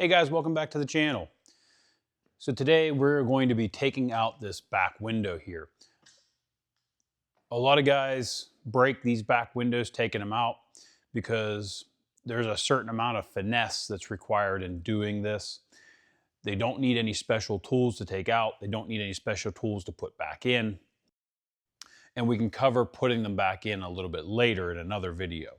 Hey guys, welcome back to the channel. So today we're going to be taking out this back window here. A lot of guys break these back windows taking them out because there's a certain amount of finesse that's required in doing this. They don't need any special tools to take out. They don't need any special tools to put back in. And we can cover putting them back in a little bit later in another video.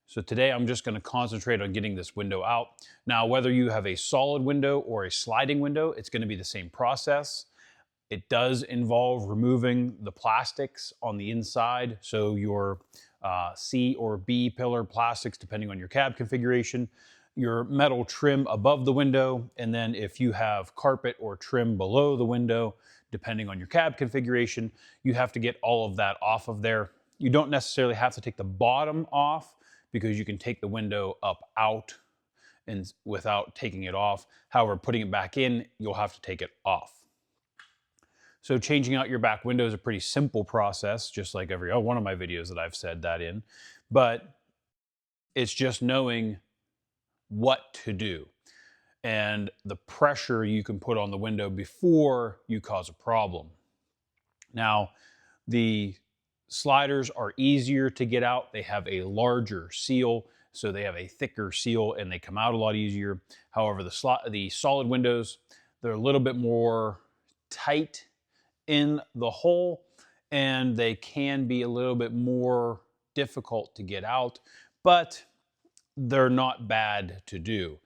So today I'm just going to concentrate on getting this window out. Now, whether you have a solid window or a sliding window, it's going to be the same process. It does involve removing the plastics on the inside. So your C or B pillar plastics, depending on your cab configuration, your metal trim above the window, and then if you have carpet or trim below the window, depending on your cab configuration, you have to get all of that off of there. You don't necessarily have to take the bottom off, because you can take the window up out and without taking it off. However, putting it back in, you'll have to take it off. So changing out your back window is a pretty simple process, just like every one of my videos that I've said that in, but it's just knowing what to do and the pressure you can put on the window before you cause a problem. Now, the sliders are easier to get out. They have a larger seal, so they have a thicker seal and they come out a lot easier. However, the solid windows, they're a little bit more tight in the hole and they can be a little bit more difficult to get out, but they're not bad to do.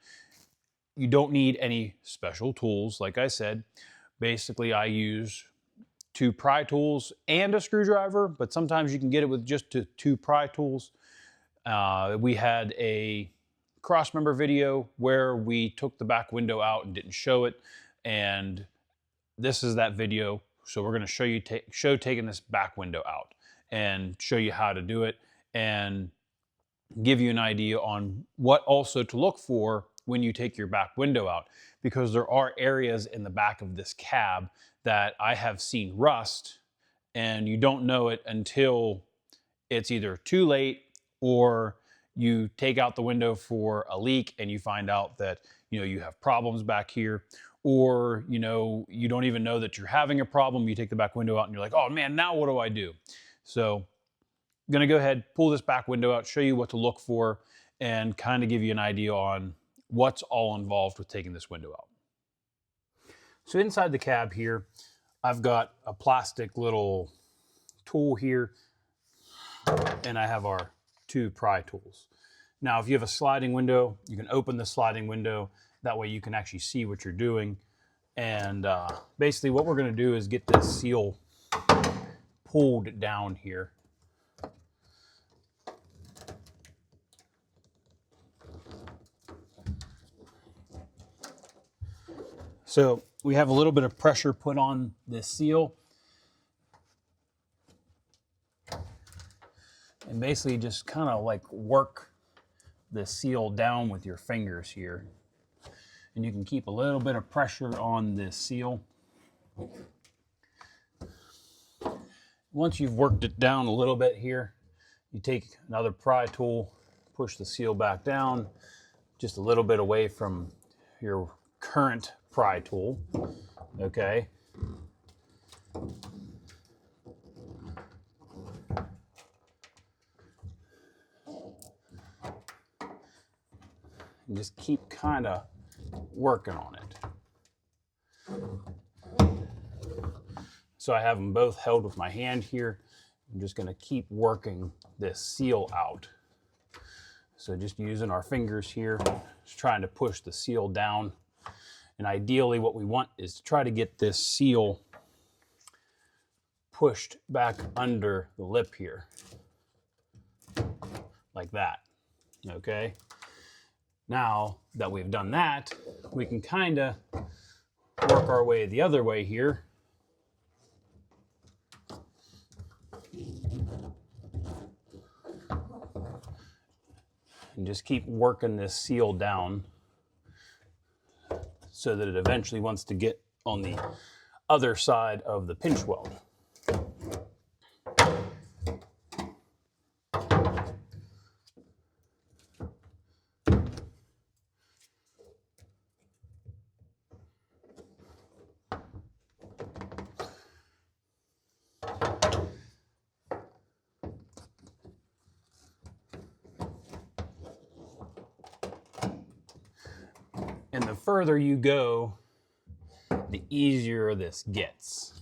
You don't need any special tools. Like I said, basically I use 2 pry tools and a screwdriver, but sometimes you can get it with just 2 pry tools. We had a cross member video where we took the back window out and didn't show it, and this is that video. So we're going to show you taking this back window out and show you how to do it and give you an idea on what also to look for when you take your back window out, because there are areas in the back of this cab that I have seen rust, and you don't know it until it's either too late or you take out the window for a leak and you find out that you have problems back here, or you don't even know that you're having a problem. You take the back window out and you're like, oh man, now what do I do? So I'm gonna go ahead, pull this back window out, show you what to look for, and kind of give you an idea on what's all involved with taking this window out. So inside the cab here, I've got a plastic little tool here, and I have our 2 pry tools. Now, if you have a sliding window, you can open the sliding window. That way you can actually see what you're doing. And basically what we're gonna do is get this seal pulled down here. So we have a little bit of pressure put on this seal. And basically just kind of like work the seal down with your fingers here. And you can keep a little bit of pressure on this seal. Once you've worked it down a little bit here, you take another pry tool, push the seal back down, just a little bit away from your current pry tool, okay? And just keep kind of working on it. So I have them both held with my hand here. I'm just going to keep working this seal out. So just using our fingers here, just trying to push the seal down. And ideally what we want is to try to get this seal pushed back under the lip here, like that, okay? Now that we've done that, we can kind of work our way the other way here. And just keep working this seal down so that it eventually wants to get on the other side of the pinch weld. And the further you go, the easier this gets.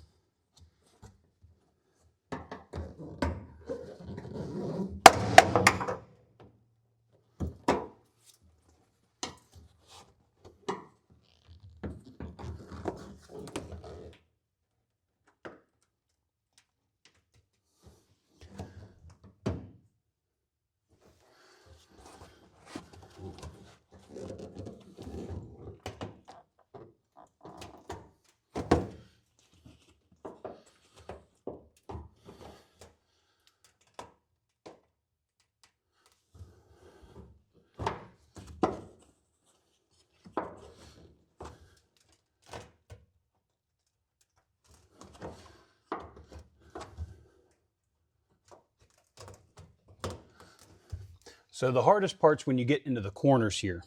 So the hardest part's when you get into the corners here.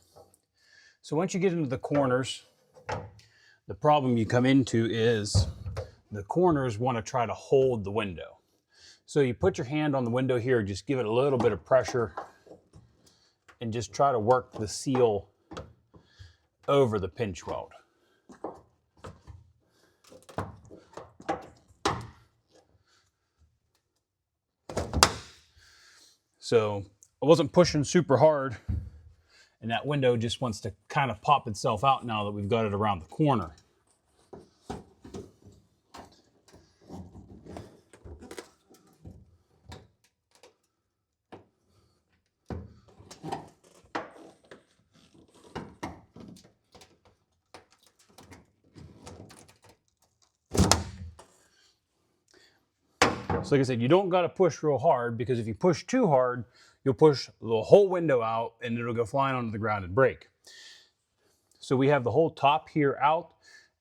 So once you get into the corners, the problem you come into is the corners want to try to hold the window. So you put your hand on the window here, just give it a little bit of pressure and just try to work the seal over the pinch weld. So I wasn't pushing super hard, and that window just wants to kind of pop itself out now that we've got it around the corner. So like I said, you don't got to push real hard, because if you push too hard, you'll push the whole window out and it'll go flying onto the ground and break. So we have the whole top here out,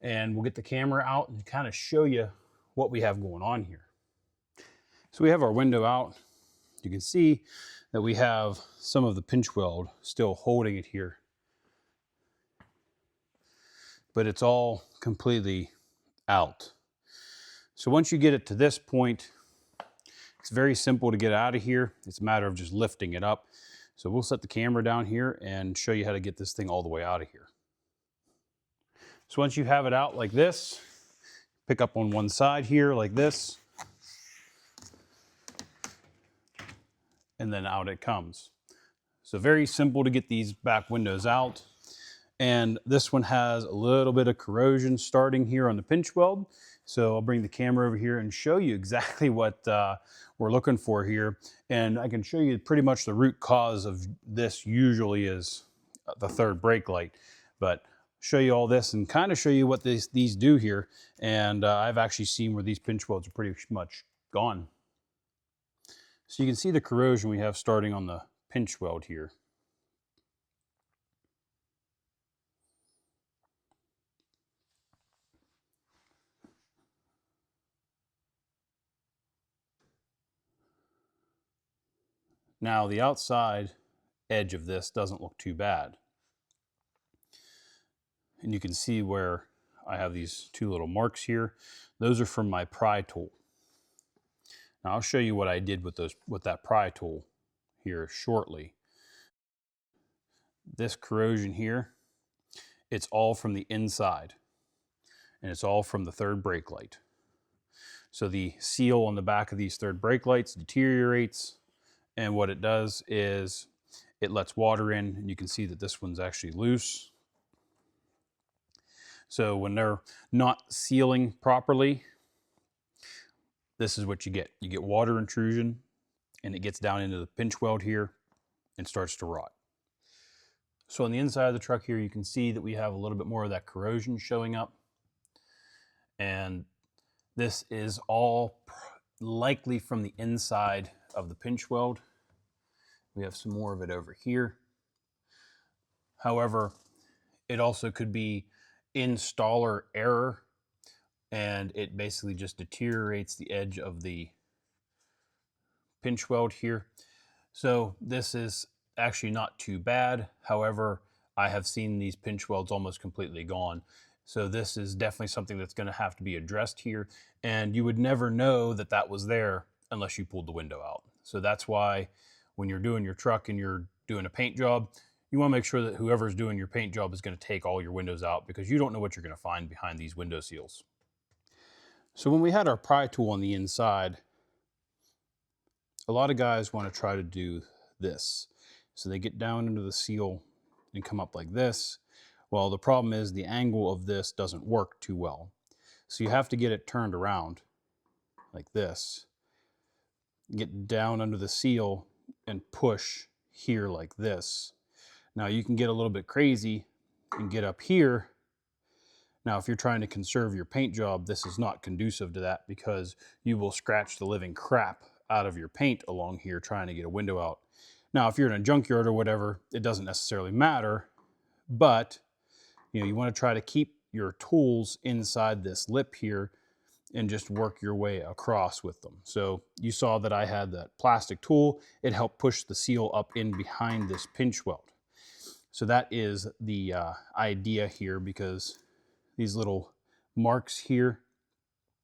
and we'll get the camera out and kind of show you what we have going on here. So we have our window out. You can see that we have some of the pinch weld still holding it here, but it's all completely out. So once you get it to this point, it's very simple to get out of here. It's a matter of just lifting it up. So we'll set the camera down here and show you how to get this thing all the way out of here. So once you have it out like this, pick up on one side here like this, and then out it comes. So very simple to get these back windows out. And this one has a little bit of corrosion starting here on the pinch weld. So I'll bring the camera over here and show you exactly what we're looking for here. And I can show you pretty much the root cause of this usually is the third brake light. But show you all this and kind of show you what these do here. And I've actually seen where these pinch welds are pretty much gone. So you can see the corrosion we have starting on the pinch weld here. Now the outside edge of this doesn't look too bad. And you can see where I have these two little marks here. Those are from my pry tool. Now I'll show you what I did with that pry tool here shortly. This corrosion here, it's all from the inside, and it's all from the third brake light. So the seal on the back of these third brake lights deteriorates, and what it does is it lets water in, and you can see that this one's actually loose. So when they're not sealing properly, this is what you get. You get water intrusion, and it gets down into the pinch weld here and starts to rot. So on the inside of the truck here, you can see that we have a little bit more of that corrosion showing up. And this is all likely from the inside of the pinch weld. We have some more of it over here. However, it also could be installer error, and it basically just deteriorates the edge of the pinch weld here. So this is actually not too bad. However, I have seen these pinch welds almost completely gone. So this is definitely something that's going to have to be addressed here. And you would never know that that was there unless you pulled the window out. So that's why when you're doing your truck and you're doing a paint job, you want to make sure that whoever's doing your paint job is going to take all your windows out, because you don't know what you're going to find behind these window seals. So when we had our pry tool on the inside, a lot of guys want to try to do this. So they get down into the seal and come up like this. Well, the problem is the angle of this doesn't work too well. So you have to get it turned around like this, get down under the seal and push here like this. Now you can get a little bit crazy and get up here. Now, if you're trying to conserve your paint job, this is not conducive to that, because you will scratch the living crap out of your paint along here trying to get a window out. Now, if you're in a junkyard or whatever, it doesn't necessarily matter, but you want to try to keep your tools inside this lip here and just work your way across with them. So you saw that I had that plastic tool. It helped push the seal up in behind this pinch weld. So that is the idea here, because these little marks here,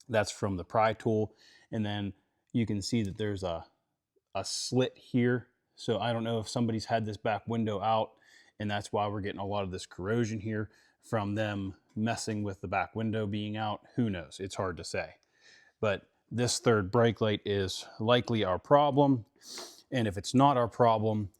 that's from the pry tool. And then you can see that there's a slit here. So I don't know if somebody's had this back window out, and that's why we're getting a lot of this corrosion here from them messing with the back window being out. Who knows? It's hard to say. But this third brake light is likely our problem. And if it's not our problem,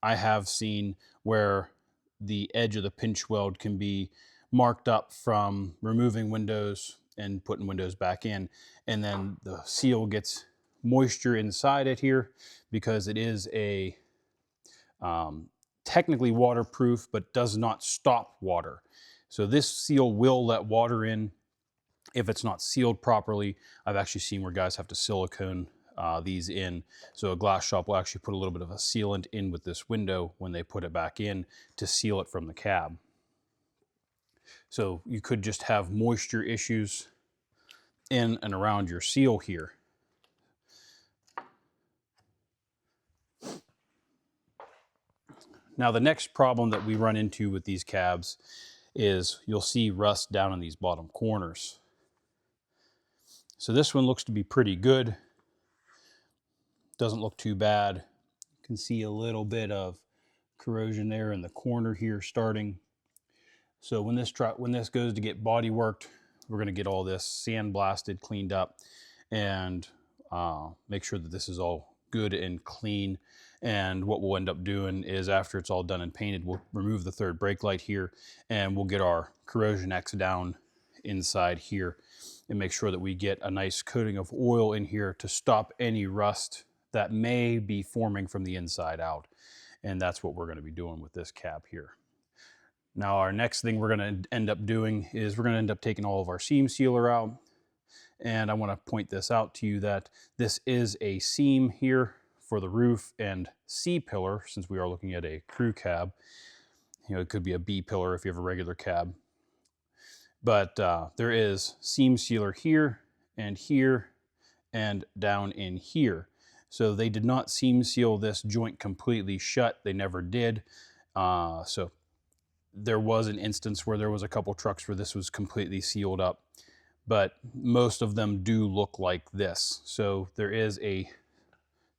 I have seen where the edge of the pinch weld can be marked up from removing windows and putting windows back in, and then the seal gets moisture inside it here, because it is a technically waterproof, but does not stop water. So this seal will let water in if it's not sealed properly. I've actually seen where guys have to silicone these in. So a glass shop will actually put a little bit of a sealant in with this window when they put it back in to seal it from the cab. So you could just have moisture issues in and around your seal here. Now the next problem that we run into with these cabs is you'll see rust down in these bottom corners. So this one looks to be pretty good. Doesn't look too bad. You can see a little bit of corrosion there in the corner here starting. So when this goes to get body worked, we're going to get all this sandblasted, cleaned up, and make sure that this is all good and clean. And what we'll end up doing is, after it's all done and painted, we'll remove the third brake light here, and we'll get our corrosion X down inside here and make sure that we get a nice coating of oil in here to stop any rust that may be forming from the inside out. And that's what we're going to be doing with this cab here. Now our next thing we're going to end up doing is we're going to end up taking all of our seam sealer out. And I want to point this out to you that this is a seam here for the roof and C-pillar, since we are looking at a crew cab. It could be a B-pillar if you have a regular cab. But there is seam sealer here and down in here. So they did not seam seal this joint completely shut. They never did. So there was an instance where there was a couple trucks where this was completely sealed up, but most of them do look like this. So there is a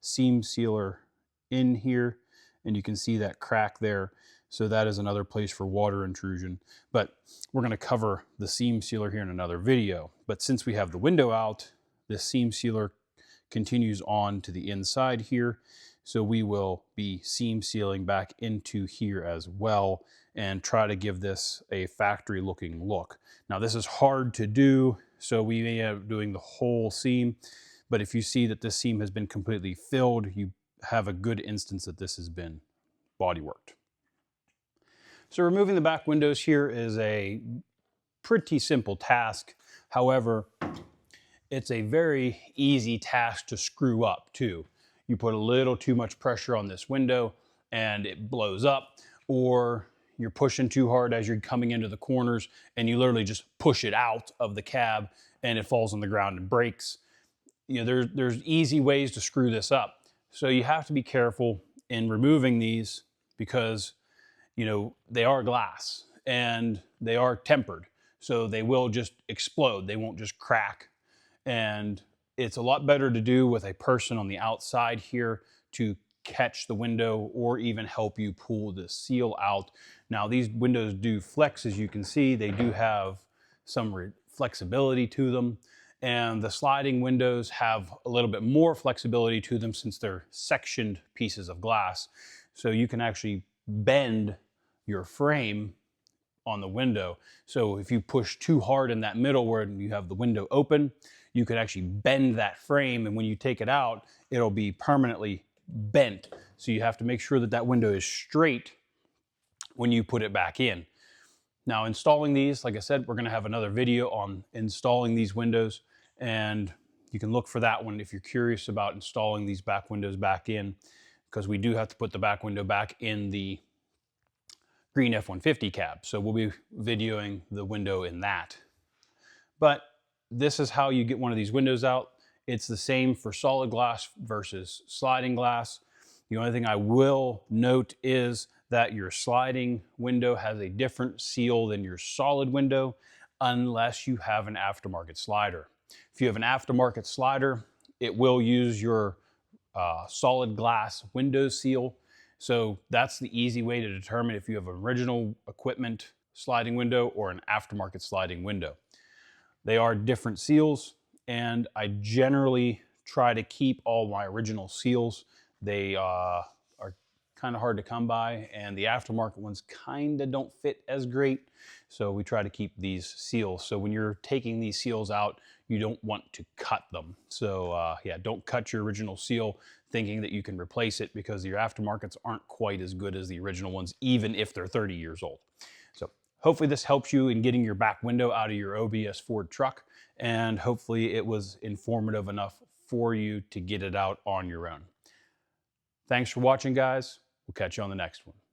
seam sealer in here, and you can see that crack there. So that is another place for water intrusion. But we're going to cover the seam sealer here in another video. But since we have the window out, this seam sealer continues on to the inside here. So we will be seam sealing back into here as well, and try to give this a factory looking look. Now this is hard to do, so we may end up doing the whole seam, but if you see that this seam has been completely filled, you have a good instance that this has been body worked. So removing the back windows here is a pretty simple task. However, it's a very easy task to screw up too. You put a little too much pressure on this window and it blows up, or you're pushing too hard as you're coming into the corners and you literally just push it out of the cab and it falls on the ground and breaks. There's easy ways to screw this up. So you have to be careful in removing these, because they are glass and they are tempered. So they will just explode. They won't just crack. And it's a lot better to do with a person on the outside here to catch the window or even help you pull the seal out. Now these windows do flex, as you can see. They do have some flexibility to them, and the sliding windows have a little bit more flexibility to them since they're sectioned pieces of glass. So you can actually bend your frame on the window. So if you push too hard in that middle where you have the window open, you could actually bend that frame, and when you take it out, it'll be permanently bent. So you have to make sure that that window is straight when you put it back in. Now installing these, like I said, we're gonna have another video on installing these windows, and you can look for that one if you're curious about installing these back windows back in, because we do have to put the back window back in the green F-150 cab. So we'll be videoing the window in that. But this is how you get one of these windows out. It's the same for solid glass versus sliding glass. The only thing I will note is that your sliding window has a different seal than your solid window, unless you have an aftermarket slider. If you have an aftermarket slider, it will use your solid glass window seal. So that's the easy way to determine if you have an original equipment sliding window or an aftermarket sliding window. They are different seals, and I generally try to keep all my original seals. They are kind of hard to come by, and the aftermarket ones kind of don't fit as great. So we try to keep these seals. So when you're taking these seals out, you don't want to cut them. So yeah, don't cut your original seal thinking that you can replace it, because your aftermarkets aren't quite as good as the original ones, even if they're 30 years old. So hopefully this helps you in getting your back window out of your OBS Ford truck, and hopefully it was informative enough for you to get it out on your own. Thanks for watching, guys. We'll catch you on the next one.